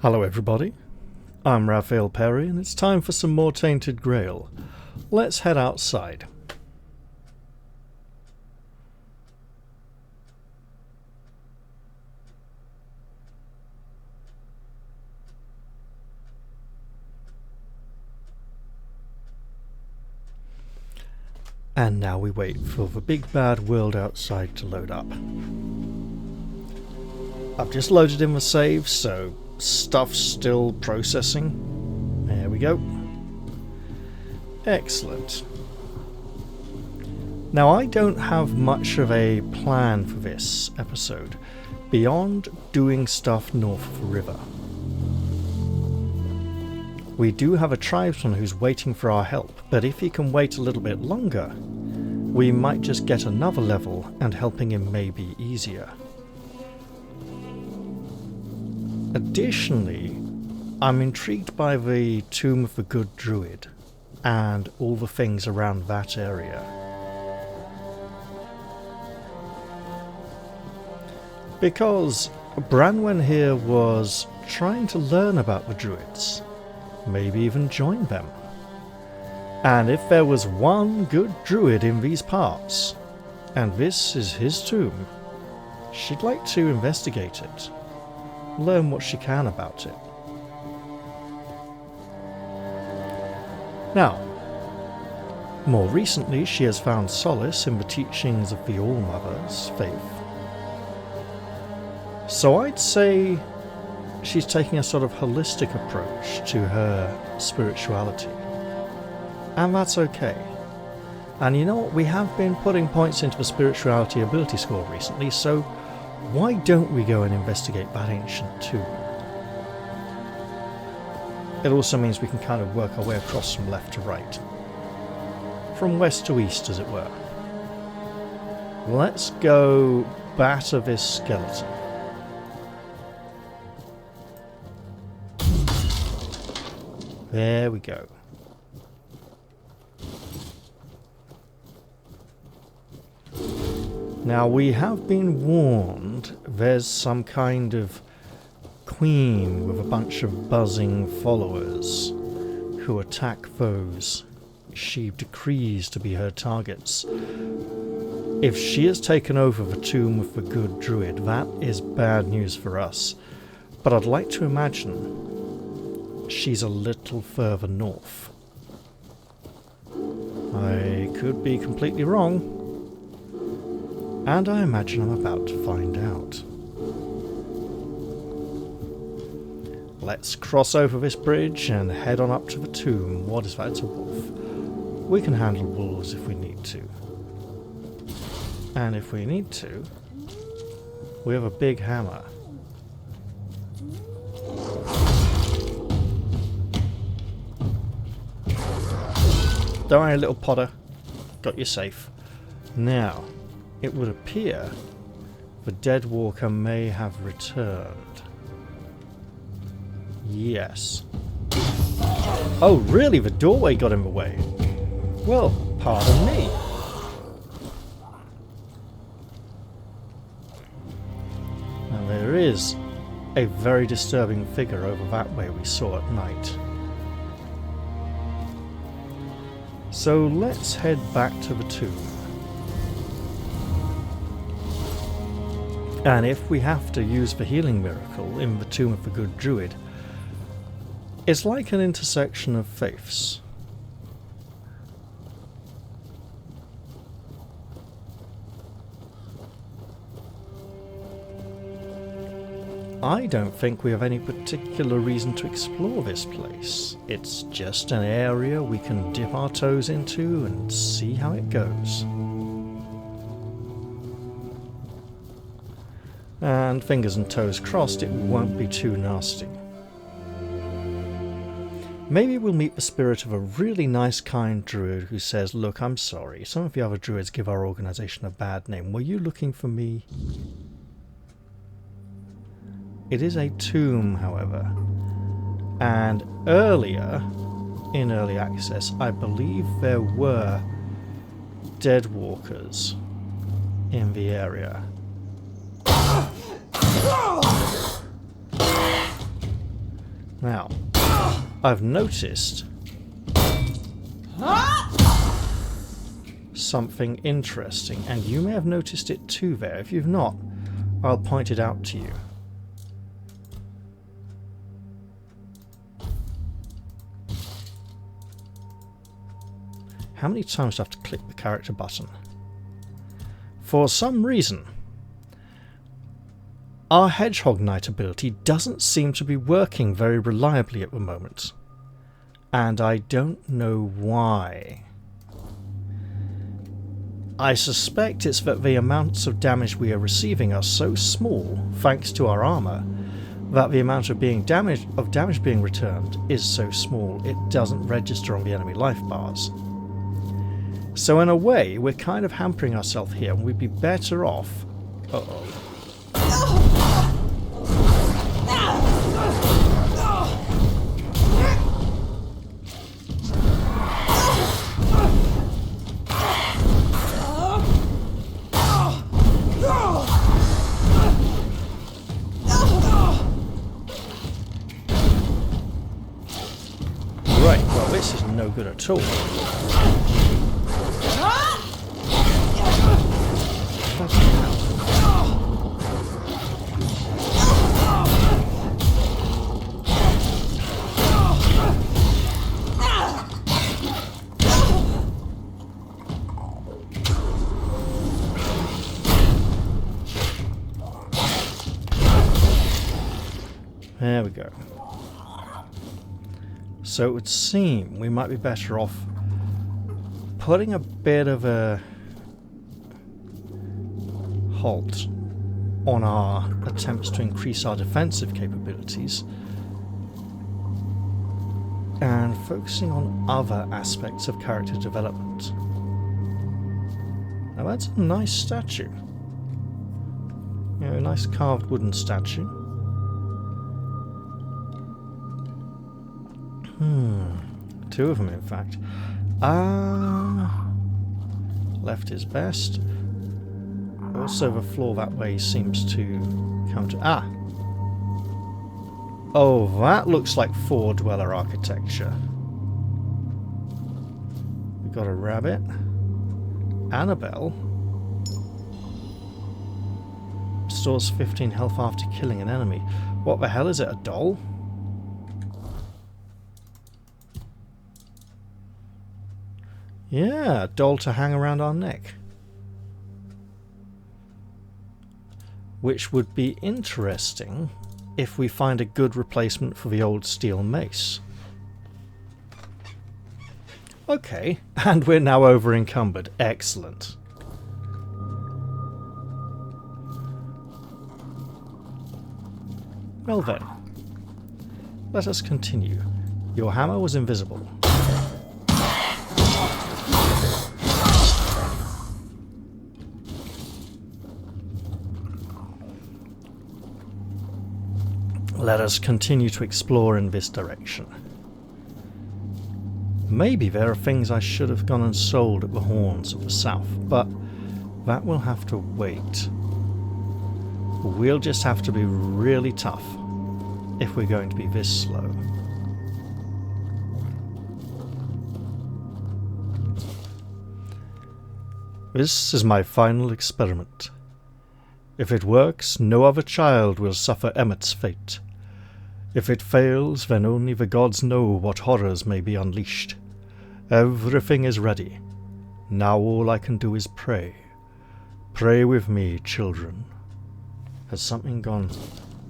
Hello everybody, I'm Raphael Perry and it's time for some more Tainted Grail. Let's head outside. And now we wait for the big bad world outside to load up. I've just loaded in the save, so stuff's still processing. There we go. Excellent. Now I don't have much of a plan for this episode, beyond doing stuff north of the river. We do have a tribesman who's waiting for our help, but if he can wait a little bit longer, we might just get another level and helping him may be easier. Additionally, I'm intrigued by the Tomb of the Good Druid and all the things around that area. Because Branwen here was trying to learn about the druids, maybe even join them. And if there was one good druid in these parts, and this is his tomb, she'd like to investigate it. Learn what she can about it. Now, more recently she has found solace in the teachings of the All-Mother's faith. So I'd say she's taking a sort of holistic approach to her spirituality. And that's okay. And you know what, we have been putting points into the spirituality ability score recently, so why don't we go and investigate that ancient tomb? It also means we can kind of work our way across from left to right. From west to east, as it were. Let's go batter this skeleton. There we go. Now we have been warned there's some kind of queen with a bunch of buzzing followers who attack those she decrees to be her targets. If she has taken over the tomb of the good druid, that is bad news for us. But I'd like to imagine she's a little further north. I could be completely wrong. And I imagine I'm about to find out. Let's cross over this bridge and head on up to the tomb. What is that? It's a wolf. We can handle wolves if we need to. And if we need to, we have a big hammer. Don't worry, little Potter. Got you safe. Now, it would appear the dead walker may have returned. Yes. Oh, really? The doorway got in the way? Well, pardon me. Now there is a very disturbing figure over that way we saw at night. So let's head back to the tomb. And if we have to use the healing miracle in the Tomb of the Good Druid, it's like an intersection of faiths. I don't think we have any particular reason to explore this place. It's just an area we can dip our toes into and see how it goes. And fingers and toes crossed it won't be too nasty. Maybe we'll meet the spirit of a really nice kind druid who says, look, I'm sorry, some of the other druids give our organisation a bad name. Were you looking for me? It is a tomb, however. And earlier, in early access, I believe there were dead walkers in the area. Now, I've noticed something interesting, and you may have noticed it too there. If you've not, I'll point it out to you. How many times do I have to click the character button? For some reason, our Hedgehog Knight ability doesn't seem to be working very reliably at the moment. And I don't know why. I suspect it's that the amounts of damage we are receiving are so small, thanks to our armour, that the amount of damage being returned is so small it doesn't register on the enemy life bars. So in a way, we're kind of hampering ourselves here, and we'd be better off... Uh-oh. Right, well this is no good at all. There we go. So it would seem we might be better off putting a bit of a halt on our attempts to increase our defensive capabilities and focusing on other aspects of character development. Now that's a nice statue. You know, a nice carved wooden statue. Two of them, in fact. Left is best. Also, the floor that way seems to come to... Oh, that looks like four-dweller architecture. We've got a rabbit. Annabelle. Restores 15 health after killing an enemy. What the hell is it, a doll? Yeah, a doll to hang around our neck. Which would be interesting if we find a good replacement for the old steel mace. Okay, and we're now over encumbered. Excellent. Well then, let us continue. Your hammer was invisible. Let us continue to explore in this direction. Maybe there are things I should have gone and sold at the Horns of the South, but that will have to wait. We'll just have to be really tough if we're going to be this slow. This is my final experiment. If it works, no other child will suffer Emmett's fate. If it fails, then only the gods know what horrors may be unleashed. Everything is ready. Now all I can do is pray. Pray with me, children. Has something gone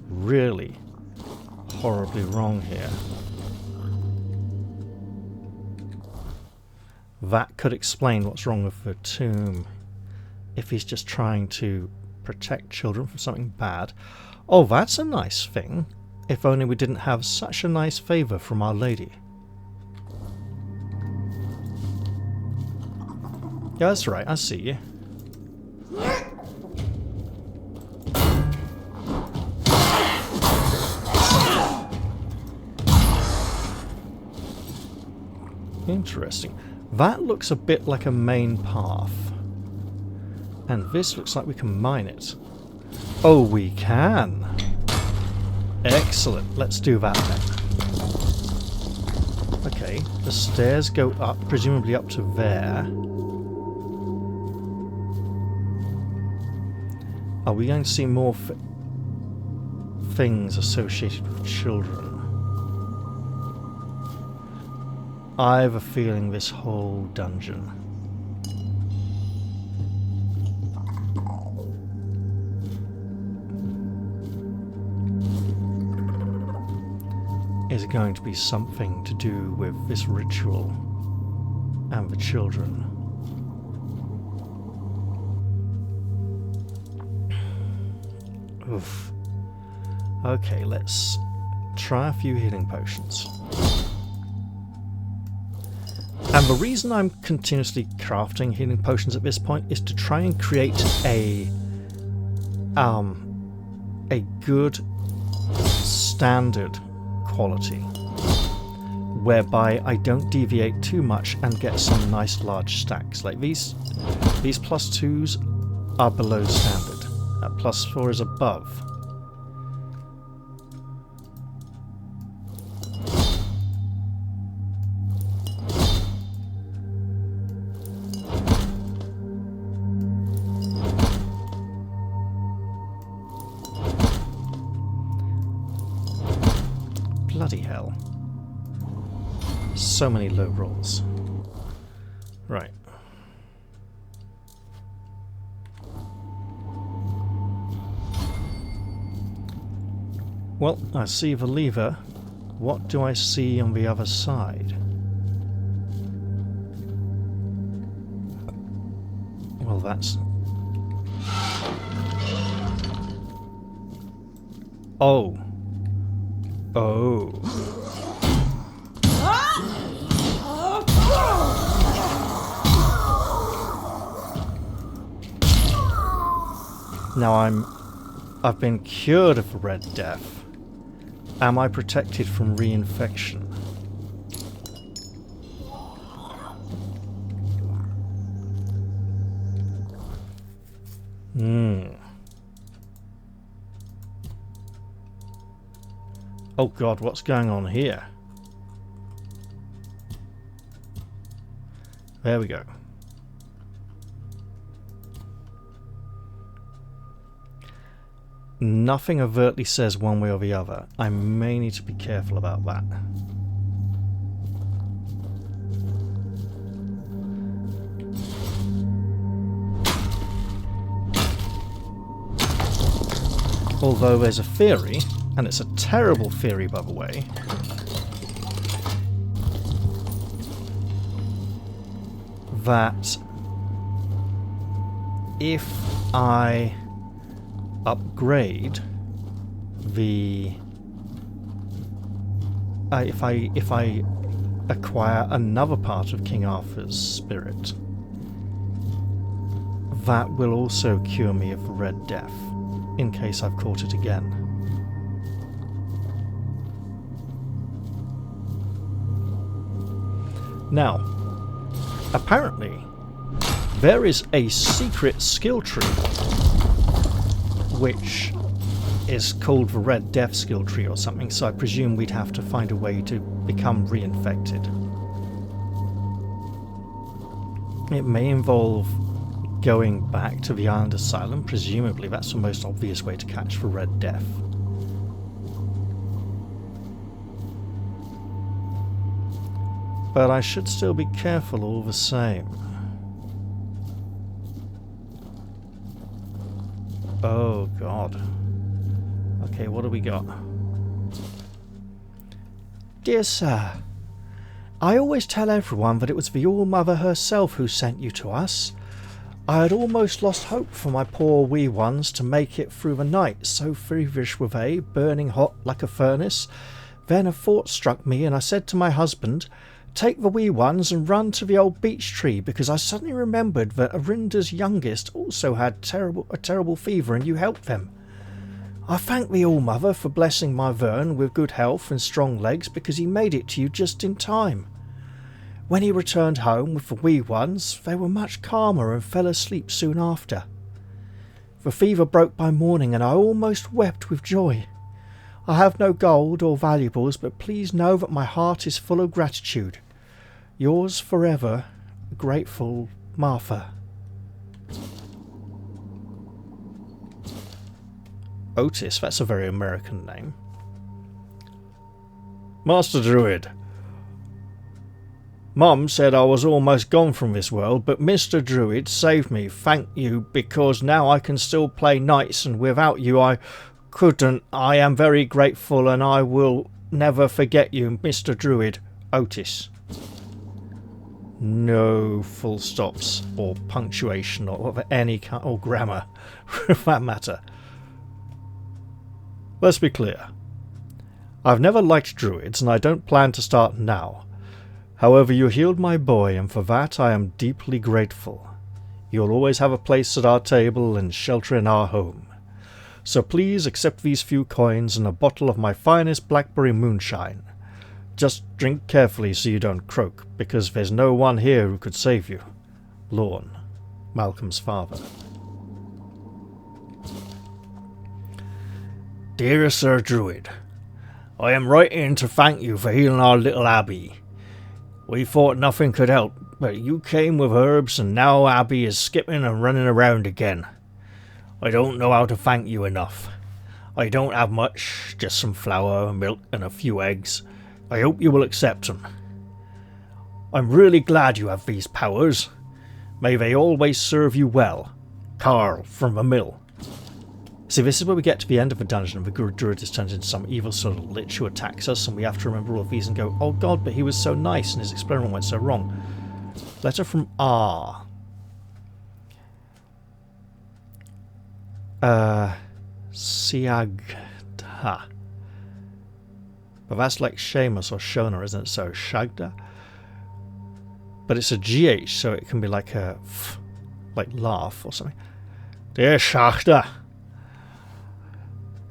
really horribly wrong here? That could explain what's wrong with the tomb. If he's just trying to protect children from something bad. Oh, that's a nice thing. If only we didn't have such a nice favour from Our Lady. Yeah, that's right, I see you. Interesting. That looks a bit like a main path. And this looks like we can mine it. Oh, we can! Excellent, let's do that then. Okay, the stairs go up, presumably up to there. Are we going to see more things associated with children? I have a feeling this whole dungeon is going to be something to do with this ritual and the children. Oof. Okay, let's try a few healing potions. And the reason I'm continuously crafting healing potions at this point is to try and create a good standard quality, whereby I don't deviate too much and get some nice large stacks. Like these +2s are below standard. That +4 is above. Bloody hell. So many low rolls. Right. Well, I see the lever. What do I see on the other side? Well, that's... Oh. Oh. Now I've been cured of the Red Death. Am I protected from reinfection? Oh god, what's going on here? There we go. Nothing overtly says one way or the other. I may need to be careful about that. Although there's a theory, and it's a terrible theory by the way, that if I upgrade the if I acquire another part of King Arthur's spirit, that will also cure me of the Red Death in case I've caught it again. Now, apparently there is a secret skill tree which is called the Red Death skill tree or something, so I presume we'd have to find a way to become reinfected. It may involve going back to the island asylum. Presumably that's the most obvious way to catch the Red Death. But I should still be careful all the same. Oh god. Okay, what do we got? Dear sir, I always tell everyone that it was the All-Mother herself who sent you to us. I had almost lost hope for my poor wee ones to make it through the night, so feverish were they, burning hot like a furnace. Then a thought struck me, and I said to my husband, take the wee ones and run to the old beech tree, because I suddenly remembered that Arinda's youngest also had a terrible fever, and you helped them. I thank the All-Mother for blessing my Vern with good health and strong legs, because he made it to you just in time. When he returned home with the wee ones, they were much calmer and fell asleep soon after. The fever broke by morning, and I almost wept with joy. I have no gold or valuables, but please know that my heart is full of gratitude. Yours forever, grateful Martha. Otis, that's a very American name. Master Druid. Mum said I was almost gone from this world, but Mr. Druid saved me. Thank you, because now I can still play knights, and without you I couldn't. I am very grateful, and I will never forget you, Mr. Druid. Otis. No full stops or punctuation or of any kind, or grammar for that matter. Let's be clear. I've never liked druids, and I don't plan to start now. However, you healed my boy, and for that I am deeply grateful. You'll always have a place at our table and shelter in our home. So please accept these few coins and a bottle of my finest blackberry moonshine. Just drink carefully so you don't croak, because there's no one here who could save you. Lorne, Malcolm's father. Dear Sir Druid, I am writing to thank you for healing our little Abby. We thought nothing could help, but you came with herbs, and now Abby is skipping and running around again. I don't know how to thank you enough. I don't have much, just some flour, milk and a few eggs. I hope you will accept them. I'm really glad you have these powers. May they always serve you well. Carl from the mill. See, this is where we get to the end of the dungeon, and the druid is turned into some evil sort of lich who attacks us, and we have to remember all of these and go, oh god, but he was so nice and his experiment went so wrong. Letter from R. Siagda. But that's like Seamus or Shona, isn't it? So, Shagda. But it's a GH, so it can be like a f, like laugh or something. Dear Shagda.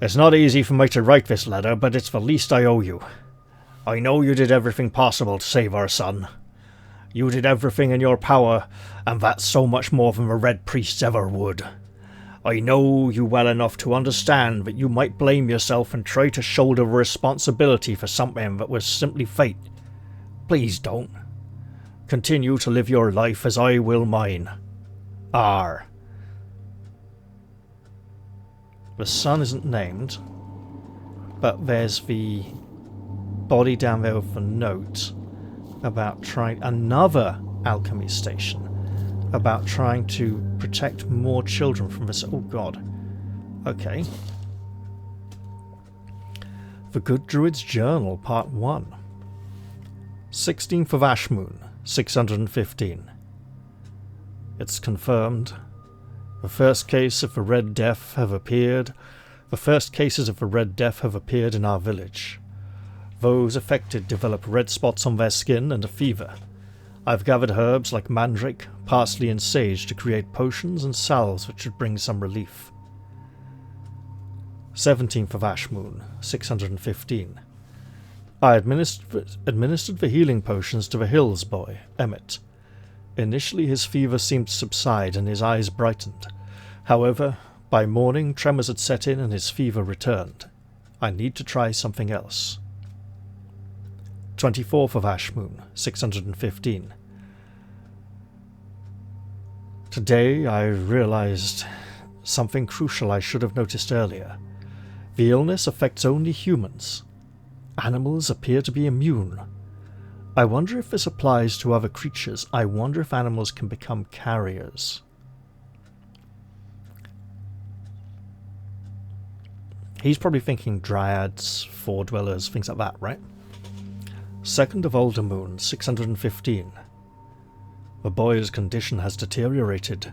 It's not easy for me to write this letter, but it's the least I owe you. I know you did everything possible to save our son. You did everything in your power, and that's so much more than the Red Priests ever would. I know you well enough to understand that you might blame yourself and try to shoulder responsibility for something that was simply fate. Please don't. Continue to live your life as I will mine. R. The son isn't named, but there's the body down there with the note about trying another alchemy station, about trying to protect more children from this. Oh god. Okay. The Good Druid's Journal, Part 1. 16th of Ashmoon, 615. It's confirmed. The first case of the Red Death have appeared. The first cases of the Red Death have appeared in our village. Those affected develop red spots on their skin and a fever. I've gathered herbs like mandrake, parsley and sage to create potions and salves which should bring some relief. 17th of Ashmoon, 615. I administered the healing potions to the Hills boy, Emmett. Initially his fever seemed to subside and his eyes brightened. However, by morning tremors had set in and his fever returned. I need to try something else. 24th of Ashmoon, 615. Today I realized something crucial I should have noticed earlier. The illness affects only humans. Animals appear to be immune. I wonder if this applies to other creatures. I wonder if animals can become carriers. He's probably thinking dryads, four-dwellers, things like that, right? 2nd of Aldermoon, 615. The boy's condition has deteriorated.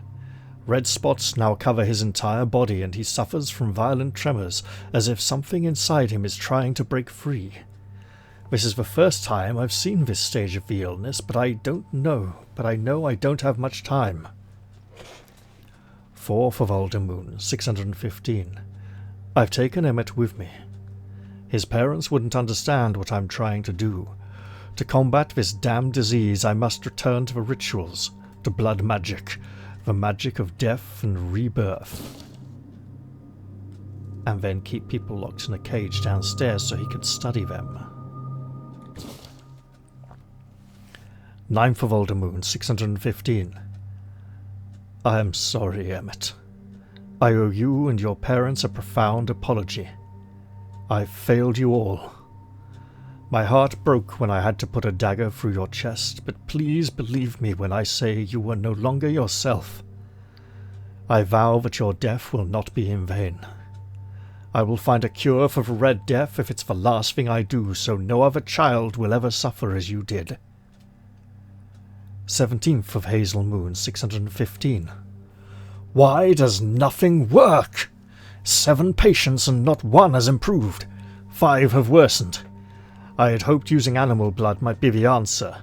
Red spots now cover his entire body and he suffers from violent tremors, as if something inside him is trying to break free. This is the first time I've seen this stage of the illness, but I know I don't have much time. 4th of Aldermoon, 615. I've taken Emmett with me. His parents wouldn't understand what I'm trying to do. To combat this damned disease, I must return to the rituals, to blood magic, the magic of death and rebirth. and then keep people locked in a cage downstairs so he could study them. 9th of Aldermoon, 615. I am sorry, Emmett. I owe you and your parents a profound apology. I've failed you all. My heart broke when I had to put a dagger through your chest, but please believe me when I say you were no longer yourself. I vow that your death will not be in vain. I will find a cure for the Red Death if it's the last thing I do, so no other child will ever suffer as you did. 17th of Hazel Moon, 615. Why does nothing work? 7 patients and not one has improved. 5 have worsened. I had hoped using animal blood might be the answer,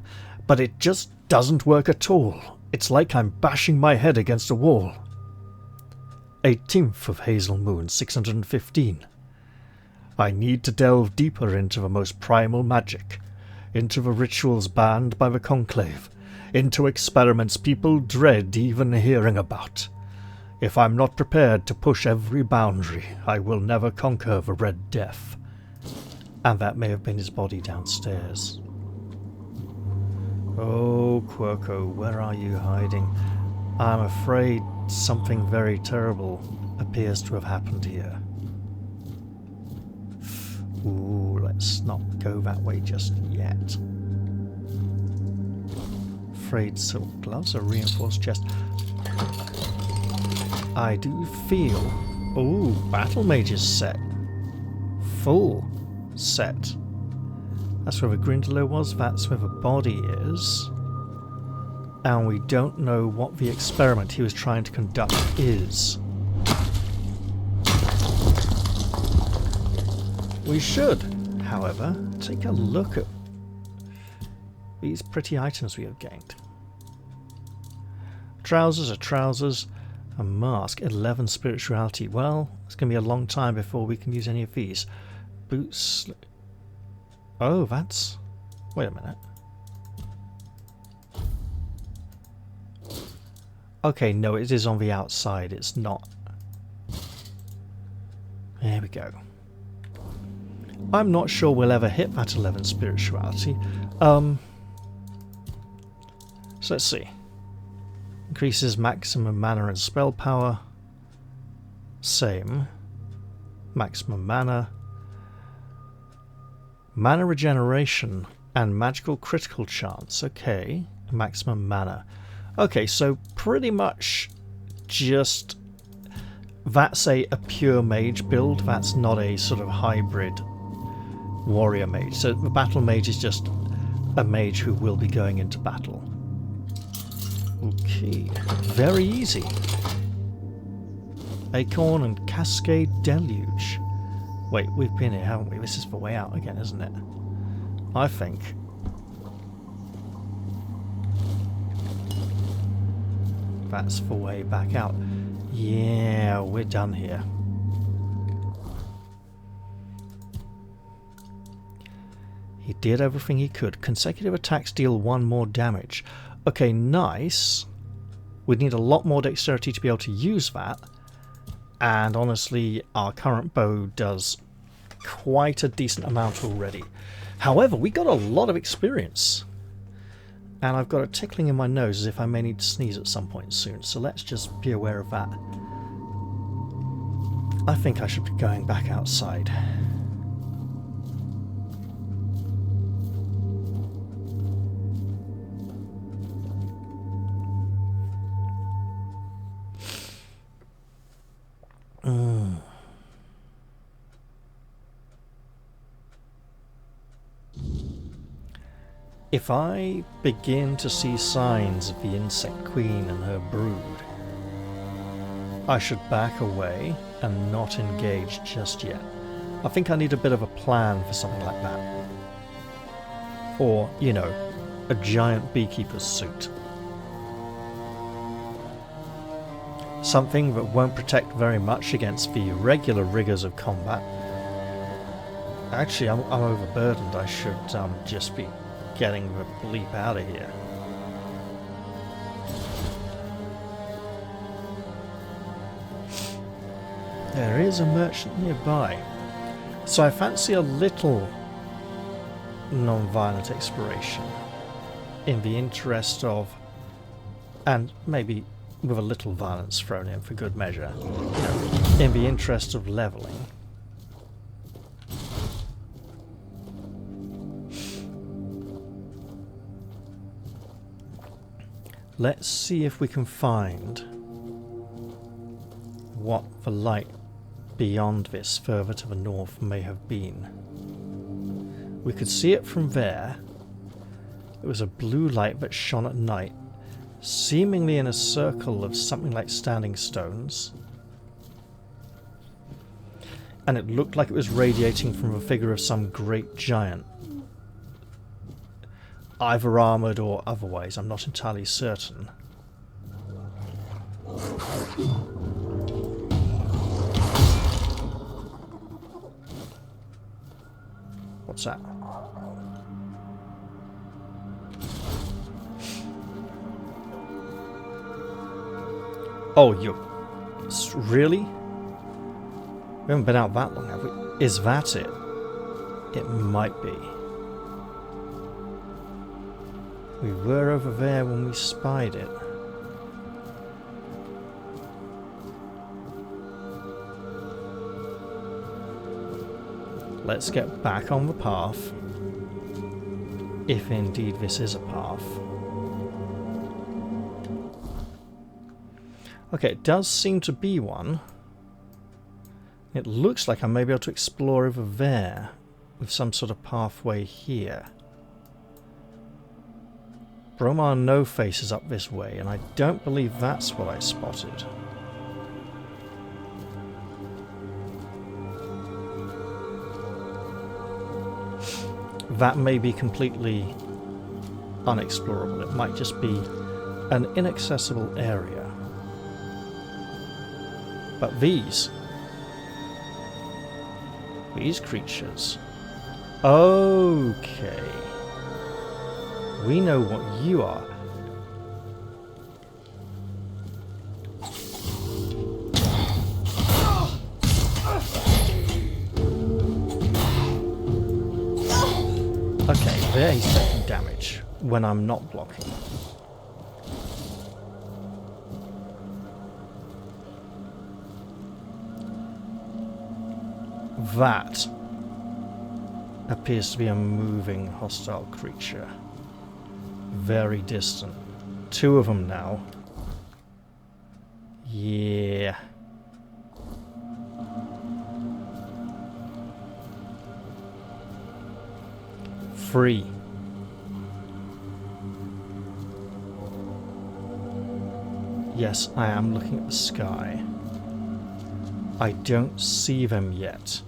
but it just doesn't work at all. It's like I'm bashing my head against a wall. 18th of Hazel Moon, 615. I need to delve deeper into the most primal magic, into the rituals banned by the Conclave, into experiments people dread even hearing about. If I'm not prepared to push every boundary, I will never conquer the Red Death. And that may have been his body downstairs. Oh, Quirko, where are you hiding? I'm afraid something very terrible appears to have happened here. Ooh, let's not go that way just yet. Frayed silk gloves, a reinforced chest. I do feel... Ooh, Battle Mage's set. Full set. That's where the Grindler was, that's where the body is. And we don't know what the experiment he was trying to conduct is. We should, however, take a look at these pretty items we have gained. Trousers are trousers. A mask, 11 spirituality. Well, it's going to be a long time before we can use any of these. Boots. Oh, that's... Wait a minute. Okay, no, it is on the outside. It's not. There we go. I'm not sure we'll ever hit that 11 spirituality. So let's see. Increases maximum mana and spell power. Same. Maximum mana. Mana regeneration and magical critical chance. Okay. Maximum mana. Okay, so pretty much just... That's a pure mage build. That's not a sort of hybrid warrior mage. So the battle mage is just a mage who will be going into battle. Okay, very easy. Acorn and Cascade Deluge. Wait, we've been here, haven't we? This is the way out again, isn't it? I think. That's the way back out. Yeah, we're done here. He did everything he could. Consecutive attacks deal 1 more damage. Okay, nice. We'd need a lot more dexterity to be able to use that. And honestly, our current bow does quite a decent amount already. However, we got a lot of experience. And I've got a tickling in my nose as if I may need to sneeze at some point soon. So let's just be aware of that. I think I should be going back outside. If I begin to see signs of the insect queen and her brood, I should back away and not engage just yet. I think I need a bit of a plan for something like that. Or, you know, a giant beekeeper's suit. Something that won't protect very much against the regular rigours of combat. Actually, I'm overburdened. I should just be getting the bleep out of here. There is a merchant nearby. So I fancy a little non-violent exploration in the interest of, and maybe with a little violence thrown in for good measure, you know, in the interest of leveling. Let's see if we can find what the light beyond this further to the north may have been. We could see it from there. It was a blue light that shone at night, seemingly in a circle of something like standing stones. And it looked like it was radiating from the figure of some great giant. Either armoured or otherwise, I'm not entirely certain. What's that? Oh, you... Really? We haven't been out that long, have we? Is that it? It might be. We were over there when we spied it. Let's get back on the path. If indeed this is a path. Okay, it does seem to be one. It looks like I may be able to explore over there with some sort of pathway here. Bromar no faces up this way, and I don't believe that's what I spotted. That may be completely unexplorable. It might just be an inaccessible area. But these creatures... Okay. We know what you are. Okay, there he's taking damage when I'm not blocking. That appears to be a moving hostile creature. Very distant. Two of them now. Yeah. Free. Yes, I am looking at the sky. I don't see them yet.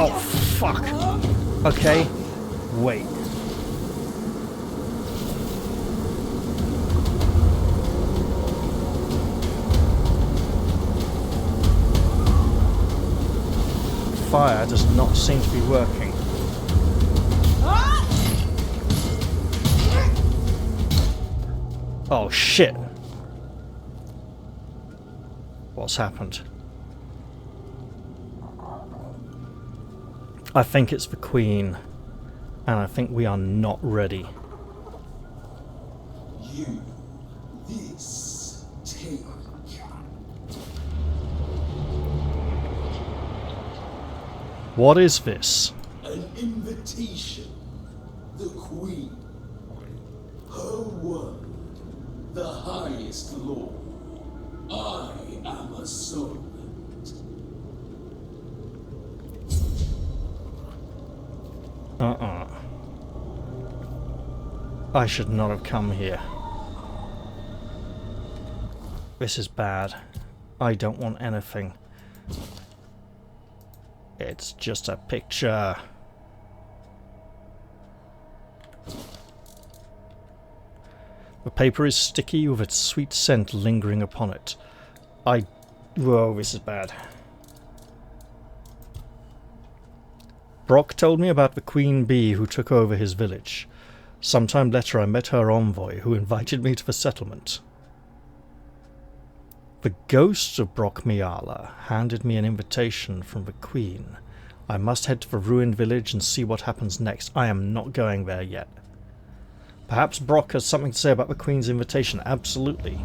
Oh, fuck. Okay. Wait. Fire does not seem to be working. Oh, shit. What's happened? I think it's the Queen, and I think we are not ready. You, this, take. What is this? An invitation. The Queen. Her word. The highest law. I am a servant. I should not have come here. This is bad. I don't want anything. It's just a picture. The paper is sticky with its sweet scent lingering upon it. Whoa, this is bad. Brock told me about the queen bee who took over his village. Sometime later I met her envoy, who invited me to the settlement. The ghosts of Brockmiala handed me an invitation from the Queen. I must head to the ruined village and see what happens next. I am not going there yet. Perhaps Brock has something to say about the Queen's invitation. Absolutely.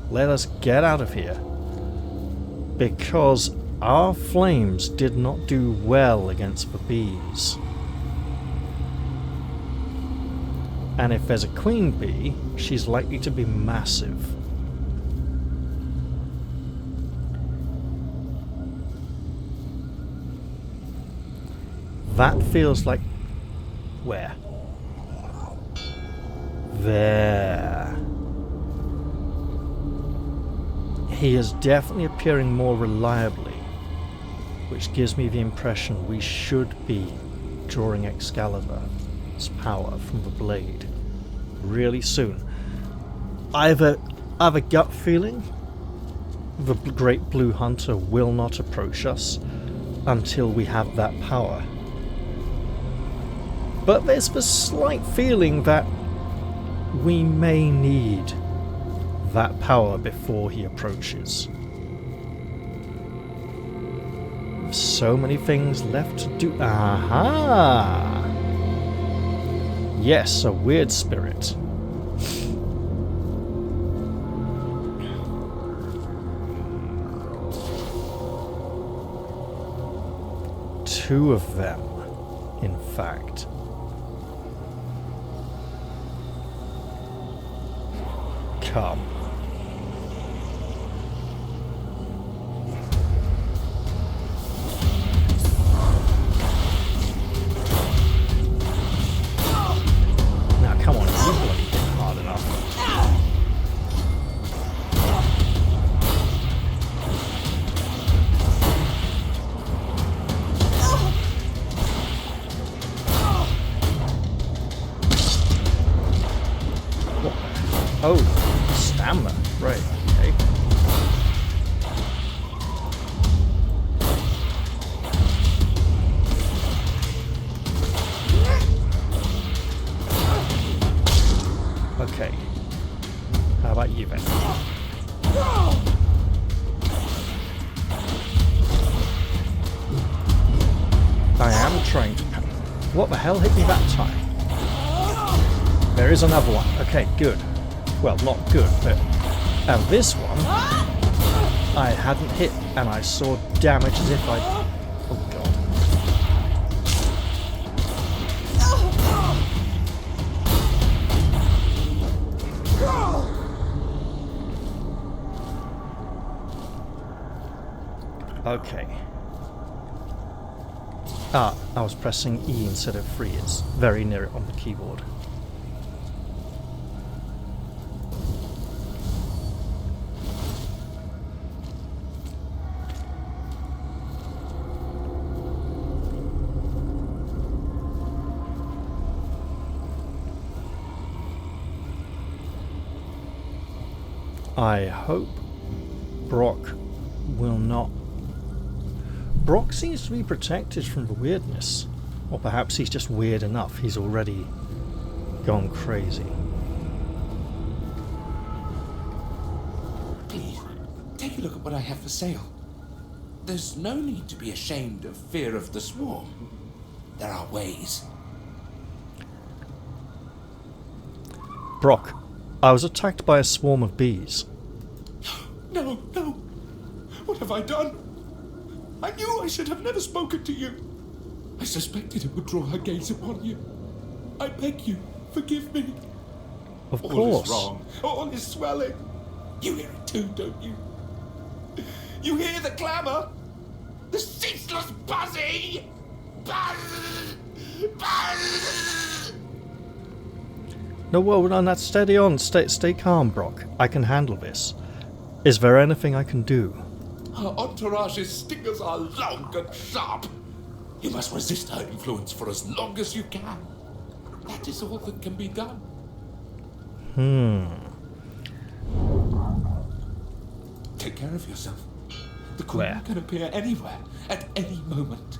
Let us get out of here. Because our flames did not do well against the bees. And if there's a queen bee, she's likely to be massive. That feels like... where? There. He is definitely appearing more reliably, which gives me the impression we should be drawing Excalibur's power from the blade really soon. I have a gut feeling the Great Blue Hunter will not approach us until we have that power. But there's the slight feeling that we may need that power before he approaches. So many things left to do. Aha! Yes, a weird spirit. Two of them, in fact. Come. Now come on, you bloody hit hard enough. What? Oh. Stamina, right, okay. Okay. How about you then? I am trying to... What the hell hit me that time? There is another one. Okay, good. Well, not good, but... And this one, I hadn't hit, and I saw damage as if I'd... Oh, God. Okay. Ah, I was pressing E instead of 3. It's very near it on the keyboard. I hope Brock will not... Brock seems to be protected from the weirdness. Or perhaps he's just weird enough. He's already gone crazy. Please, take a look at what I have for sale. There's no need to be ashamed of fear of the swarm. There are ways. Brock, I was attacked by a swarm of bees. No, no. What have I done? I knew I should have never spoken to you. I suspected it would draw her gaze upon you. I beg you, forgive me. Of course. All is wrong. All is swelling. You hear it too, don't you? You hear the clamour? The ceaseless buzzing! Buzz! Buzz! No, well, no, that's steady on. Stay calm, Brock. I can handle this. Is there anything I can do? Her entourage's stingers are long and sharp. You must resist her influence for as long as you can. That is all that can be done. Take care of yourself. The Queen Where? can appear anywhere, at any moment.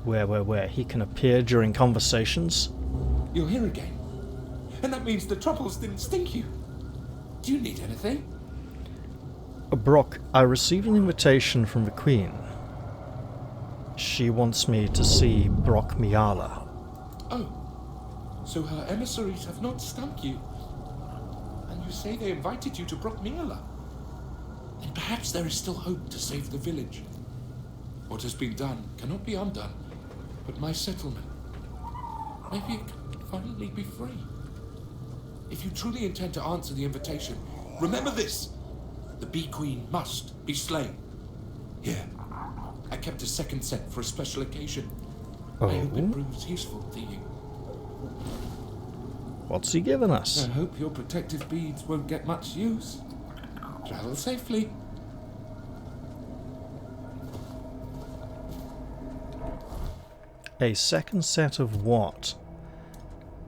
Where? He can appear during conversations? You're here again. And that means the troubles didn't stink you. Do you need anything? Brock, I received an invitation from the Queen. She wants me to see Brock Miala. Oh, so her emissaries have not stunk you. And you say they invited you to Brockmila. Then perhaps there is still hope to save the village. What has been done cannot be undone, but my settlement, maybe it can finally be free. If you truly intend to answer the invitation, remember this. The Bee Queen must be slain. Here, I kept a second set for a special occasion. Oh. I hope it proves useful to you. What's he given us? I hope your protective beads won't get much use. Travel safely. A second set of what?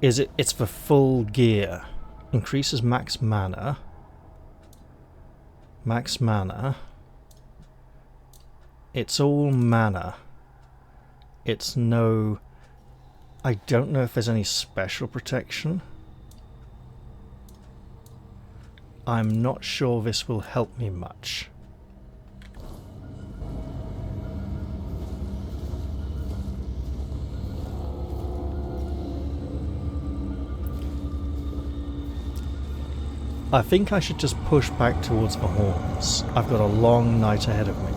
Is it? It's for full gear. Increases max mana. Max mana. It's all mana. It's no... I don't know if there's any special protection. I'm not sure this will help me much. I think I should just push back towards the horns. I've got a long night ahead of me.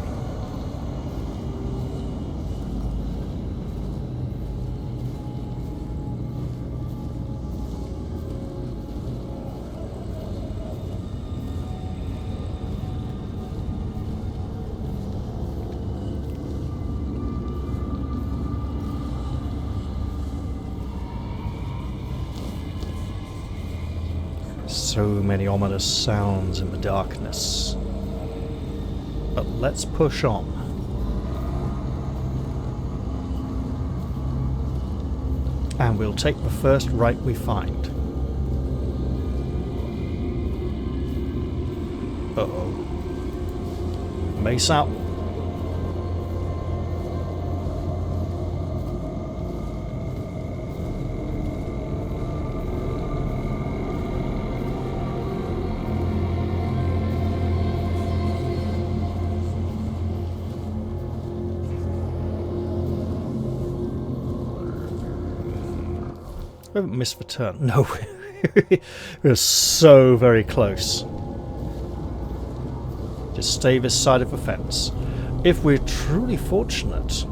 So many ominous sounds in the darkness. But let's push on. And we'll take the first right we find. Uh-oh. Mace out. We haven't missed the turn. No, we're so very close. Just stay this side of the fence. If we're truly fortunate,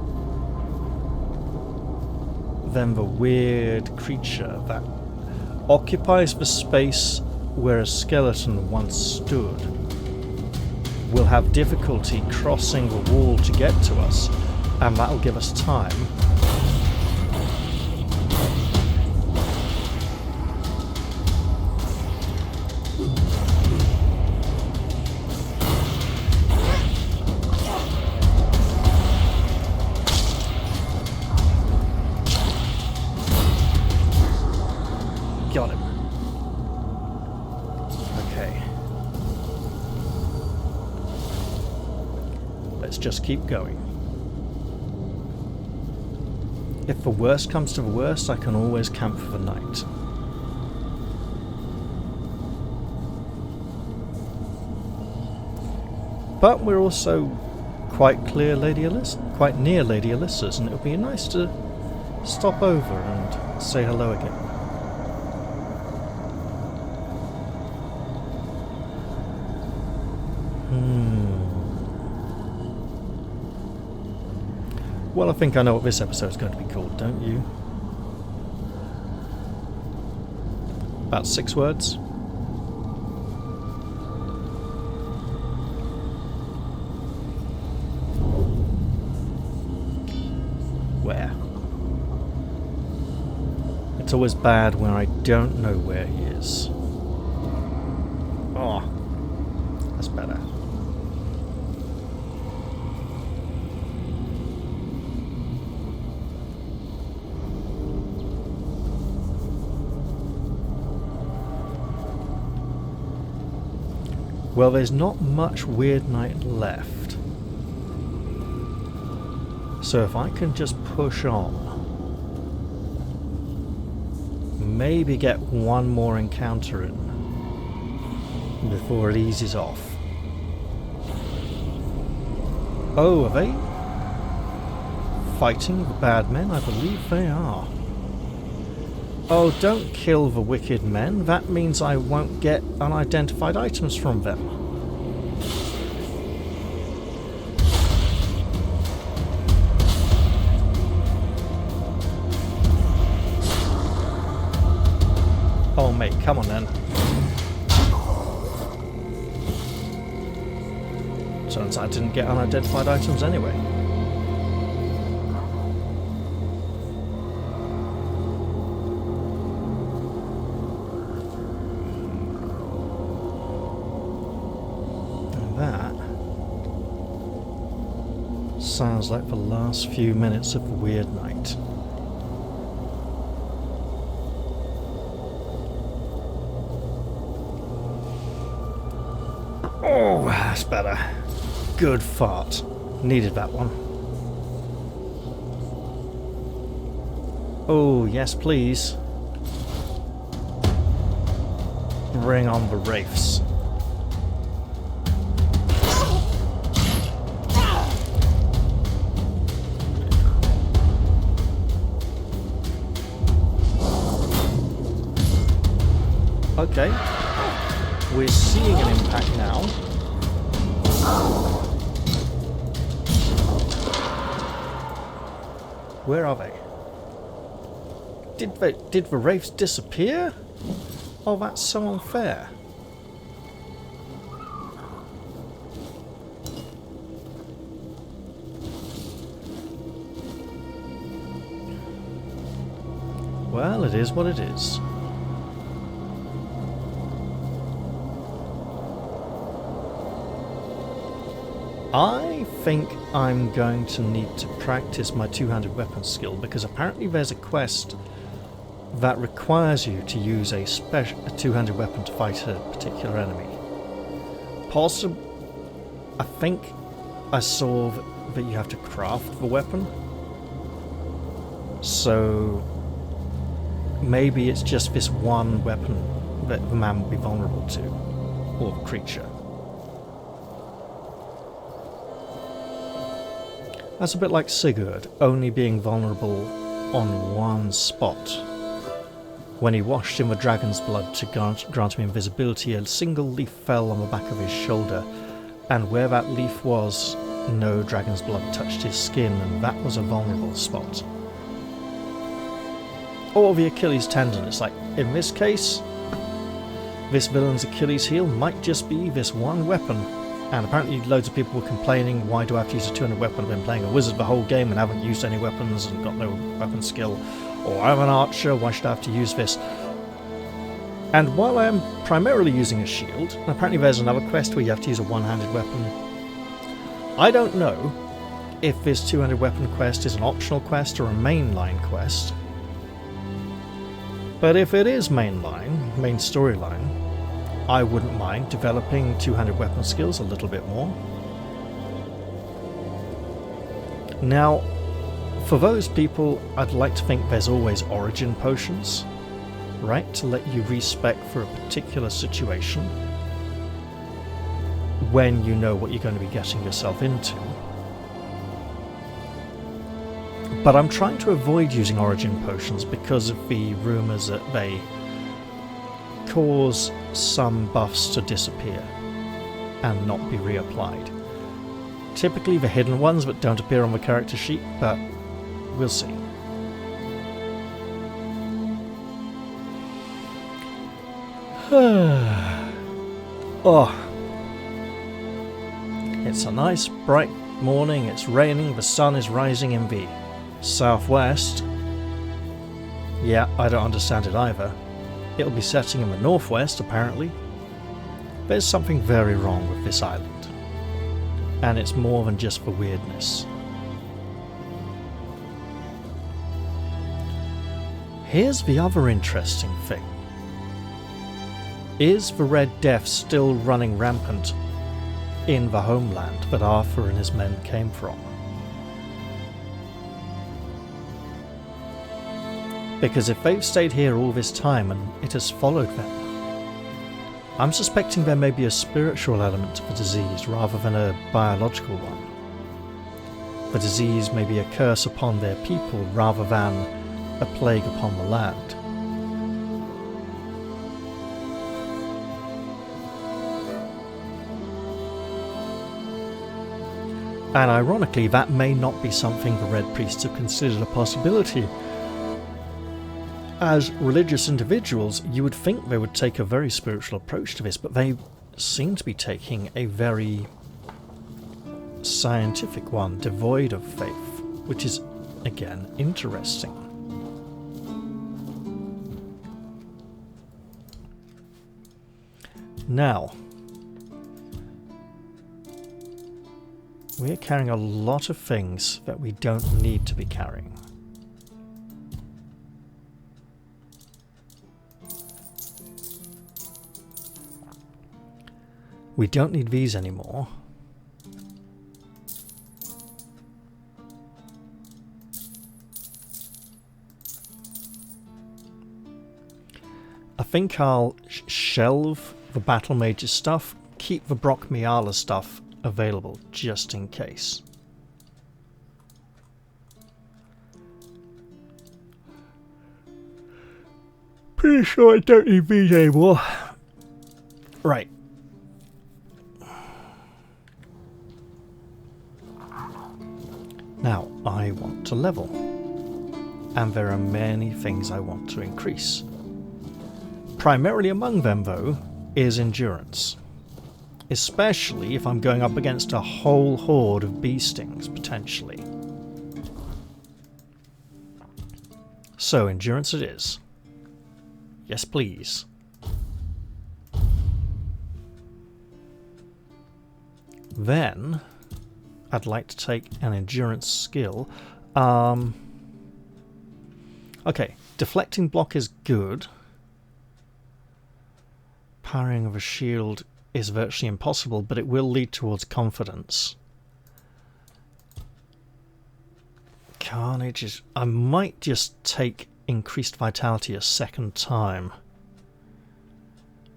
then the weird creature that occupies the space where a skeleton once stood will have difficulty crossing the wall to get to us, and that'll give us time. Got him. Okay. Let's just keep going. If the worst comes to the worst, I can always camp for the night. But we're also quite near Lady Alyssa's, and it would be nice to stop over and say hello again. Well, I think I know what this episode's going to be called, don't you? About 6 words? Where? It's always bad when I don't know where he is. Oh, that's better. Well, there's not much Weird Night left. So if I can just push on, maybe get one more encounter in before it eases off. Oh, are they fighting the bad men? I believe they are. Oh, don't kill the wicked men. That means I won't get unidentified items from them. Oh, mate, come on then. Turns out I didn't get unidentified items anyway. And that sounds like the last few minutes of the weird night. Oh, that's better. Good fart. Needed that one. Oh, yes please. Bring on the wraiths. Okay. We're seeing an impact now. Where are they? Did the wraiths disappear? Oh, that's so unfair. Well, it is what it is. I think I'm going to need to practice my two-handed weapon skill, because apparently there's a quest that requires you to use a two-handed weapon to fight a particular enemy. I think I saw that you have to craft the weapon. So maybe it's just this one weapon that the man will be vulnerable to, or the creature. That's a bit like Sigurd, only being vulnerable on one spot. When he washed in the dragon's blood to grant him invisibility, a single leaf fell on the back of his shoulder, and where that leaf was, no dragon's blood touched his skin, and that was a vulnerable spot. Or the Achilles tendon. It's like, in this case, this villain's Achilles heel might just be this one weapon. And apparently loads of people were complaining, why do I have to use a two-handed weapon? I've been playing a wizard the whole game and haven't used any weapons and got no weapon skill. Or I'm an archer, why should I have to use this? And while I am primarily using a shield, and apparently there's another quest where you have to use a one-handed weapon, I don't know if this two-handed weapon quest is an optional quest or a mainline quest. But if it is main storyline, I wouldn't mind developing two-handed weapon skills a little bit more. Now, for those people, I'd like to think there's always origin potions, right? To let you respec for a particular situation when you know what you're going to be getting yourself into. But I'm trying to avoid using origin potions because of the rumours that they cause some buffs to disappear and not be reapplied. Typically the hidden ones that don't appear on the character sheet, but we'll see. Oh, it's a nice bright morning, it's raining, the sun is rising in the southwest. Yeah, I don't understand it either. It'll be setting in the northwest, apparently. There's something very wrong with this island. And it's more than just for weirdness. Here's the other interesting thing. Is the Red Death still running rampant in the homeland that Arthur and his men came from? Because if they've stayed here all this time and it has followed them, I'm suspecting there may be a spiritual element to the disease rather than a biological one. The disease may be a curse upon their people rather than a plague upon the land. And ironically, that may not be something the Red Priests have considered a possibility. As religious individuals, you would think they would take a very spiritual approach to this, but they seem to be taking a very scientific one, devoid of faith, which is, again, interesting. Now, we're carrying a lot of things that we don't need to be carrying. We don't need these anymore. I think I'll shelve the Battle Mage's stuff, keep the Brock Miala stuff available just in case. Pretty sure I don't need these anymore. Right. Now, I want to level. And there are many things I want to increase. Primarily among them, though, is endurance. Especially if I'm going up against a whole horde of bee stings, potentially. So, endurance it is. Yes, please. Then, I'd like to take an endurance skill. Okay, deflecting block is good. Parrying of a shield is virtually impossible, but it will lead towards confidence. Carnage is... I might just take increased vitality a second time.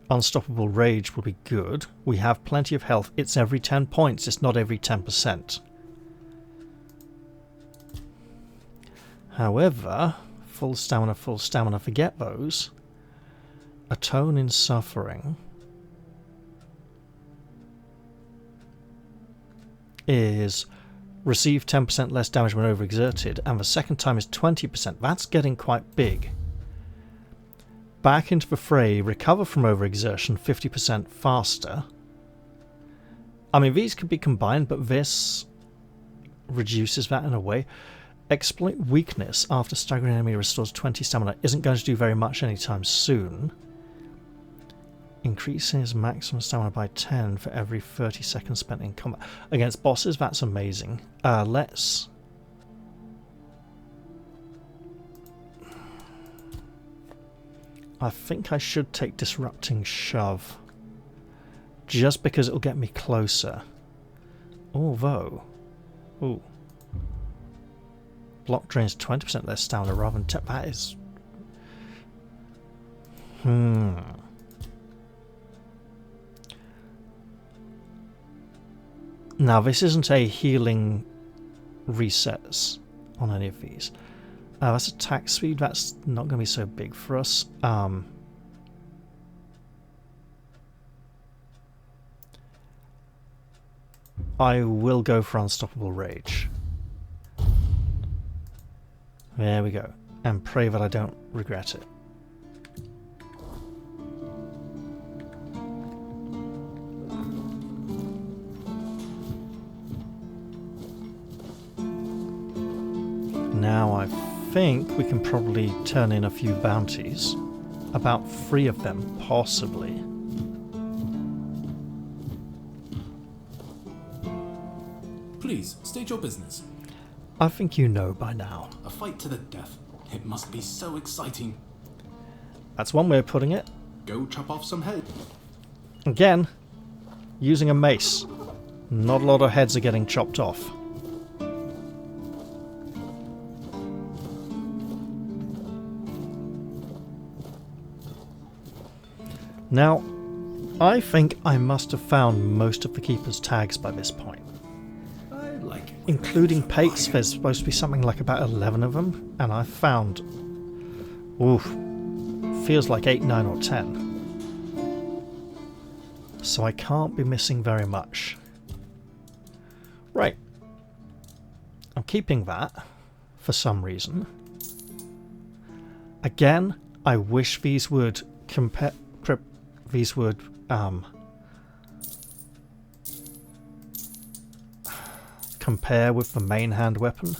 Unstoppable rage will be good. We have plenty of health. It's every 10 points, it's not every 10%. However, full stamina, forget those. Atone in suffering is receive 10% less damage when overexerted, and the second time is 20%. That's getting quite big. Back into the fray, recover from overexertion 50% faster. I mean, these could be combined, but this reduces that in a way. Exploit weakness after staggering enemy restores 20 stamina isn't going to do very much anytime soon. Increases maximum stamina by 10 for every 30 seconds spent in combat. Against bosses, that's amazing. Let's... I think I should take Disrupting Shove. Just because it'll get me closer. Although... Ooh. Block drains 20% less stamina rather than 10. That is... Now, this isn't a healing resets on any of these. That's attack speed. That's not going to be so big for us. I will go for Unstoppable Rage. There we go. And pray that I don't regret it. Now I think we can probably turn in a few bounties. About 3 of them, possibly. Please, state your business. I think you know by now. A fight to the death. It must be so exciting. That's one way of putting it. Go chop off some head. Again, using a mace. Not a lot of heads are getting chopped off. Now, I think I must have found most of the Keeper's tags by this point. I like including pates, there's supposed to be something like about 11 of them, and I found, oof, feels like 8, 9 or 10. So I can't be missing very much. Right. I'm keeping that for some reason. Again, I wish these would compare. These would compare with the main hand weapon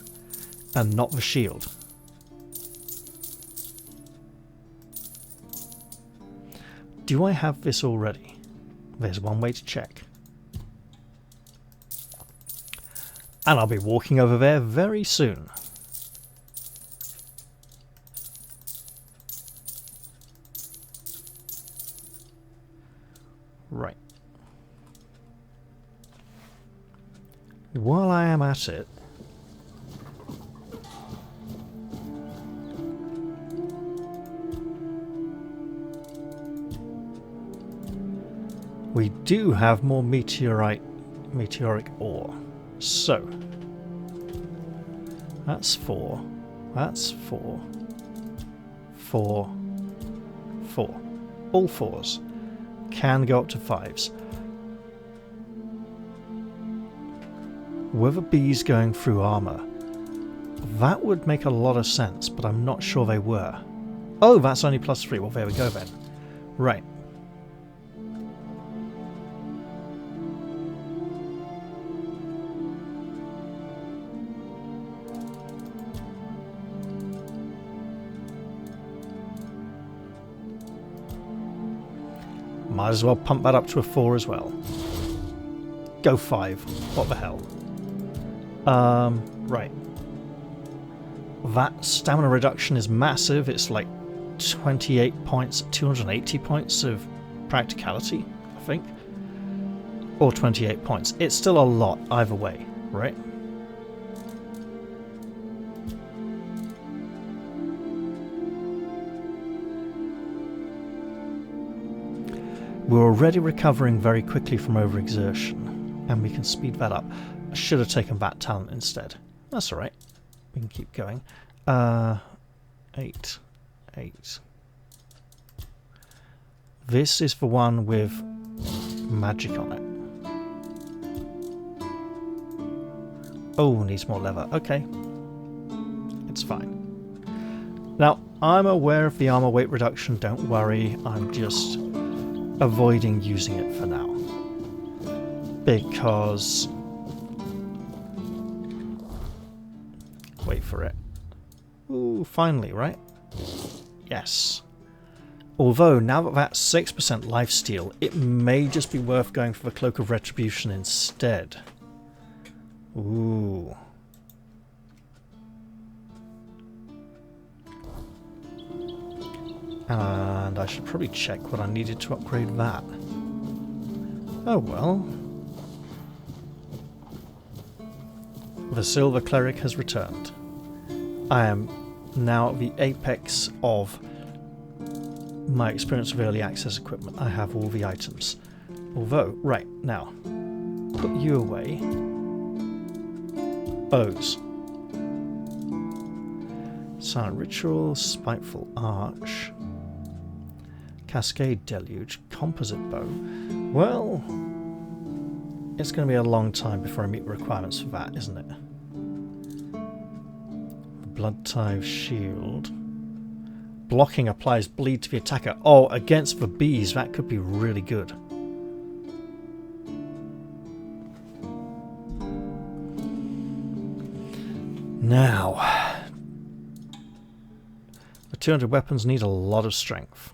and not the shield. Do I have this already? There's one way to check. And I'll be walking over there very soon. Right. While I am at it, we do have more meteoric ore. So that's 4. That's 4. 4. 4. All 4s. Can go up to 5s. With a bees going through armor, that would make a lot of sense, but I'm not sure they were. Oh, that's only +3. Well, there we go then. Right. Might as well pump that up to a 4 as well. Go 5. What the hell? Right. That stamina reduction is massive. It's like 28 points, 280 points of practicality, I think. Or 28 points. It's still a lot either way, right? We're already recovering very quickly from overexertion, and we can speed that up. I should have taken that talent instead. That's alright. We can keep going. 8. This is the one with magic on it. Oh, needs more leather. Okay. It's fine. Now, I'm aware of the armor weight reduction, don't worry. I'm just avoiding using it for now. Because... wait for it. Ooh, finally, right? Yes. Although, now that that's 6% lifesteal, it may just be worth going for the Cloak of Retribution instead. Ooh. And I should probably check what I needed to upgrade that. Oh well. The Silver Cleric has returned. I am now at the apex of my experience of early access equipment. I have all the items. Although, right, now, put you away. Bows. Silent Ritual, Spiteful Arch, Cascade Deluge, Composite Bow. Well, it's going to be a long time before I meet the requirements for that, isn't it? Blood Tithe Shield. Blocking applies bleed to the attacker. Oh, against the bees, that could be really good. Now, the 200 weapons need a lot of strength.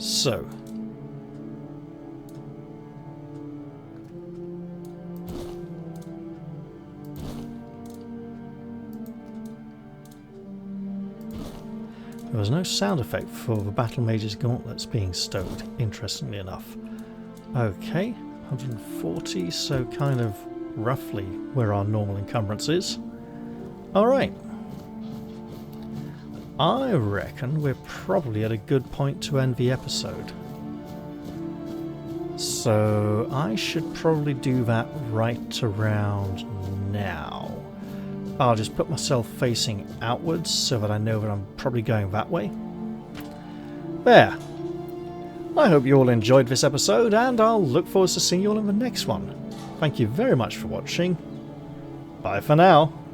So, there There's no sound effect for the Battle Mage's gauntlets being stowed, interestingly enough. Okay, 140, so kind of roughly where our normal encumbrance is. Alright. I reckon we're probably at a good point to end the episode. So I should probably do that right around now. I'll just put myself facing outwards so that I know that I'm probably going that way. There. I hope you all enjoyed this episode, and I'll look forward to seeing you all in the next one. Thank you very much for watching. Bye for now.